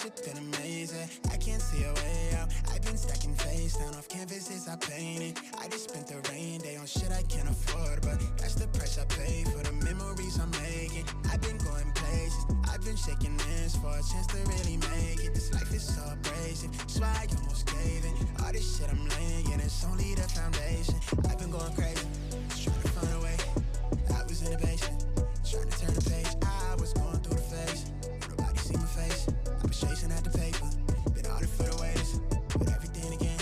shit been amazing. I can't see a way out. I've been stacking face down off canvases I painted. I just spent the rain day on shit I can't afford, but that's the price I pay for the memories I'm making. I've been going places, I've been shaking hands for a chance to really make it. This life is so abrasive, so I almost gave it. All this shit I'm laying, it's only the foundation. I've been going crazy, just trying to find a way. I was in the basement, trying to turn the page. I was going through the phase, nobody see my face. I was chasing at the paper, been all for the waiters, with everything again,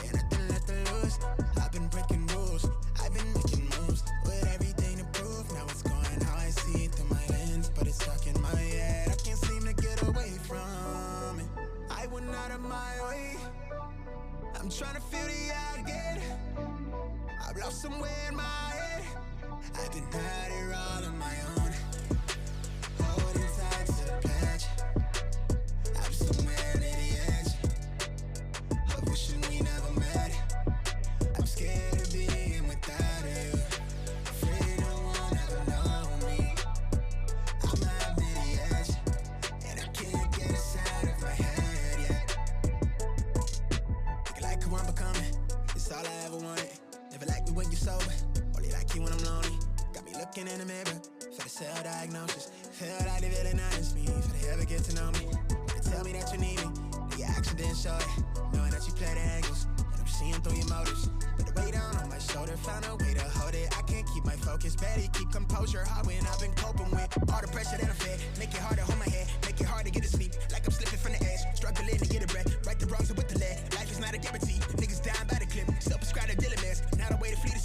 and nothing left to lose. I've been breaking rules, I've been making moves, with everything to prove. Now it's going how I see it through my lens, but it's stuck in my head. I can't seem to get away from it. I went out of my way, I'm trying to feel the again. I've lost somewhere in my head. I've been at it all on my own, holding tight to the pledge. I'm somewhere near the edge of wishing we never met. I'm scared of being without you, afraid no one ever know me. I'm at the edge, and I can't get us out of my head yet. Looking like who I'm becoming, it's all I ever wanted. Never like me when you're sober, only like you when I'm lonely. Got me looking in the mirror for the self-diagnosis. Feel like they villainize me for they ever get to know me. They tell me that you need me, but your action didn't show it. Knowing that you play the angles, and I'm seeing through your motives. But the weight down on my shoulder, found a way to hold it. I can't keep my focus, barely keep composure. Hard when I've been coping with all the pressure that I fed. Make it hard to hold my head, make it hard to get to sleep. Like I'm slipping from the edge, struggling to get a breath. Right the wrongs with the lead, life is not a guarantee. Niggas dying by the clip, still prescribed a Dylan mess. Now the way to flee the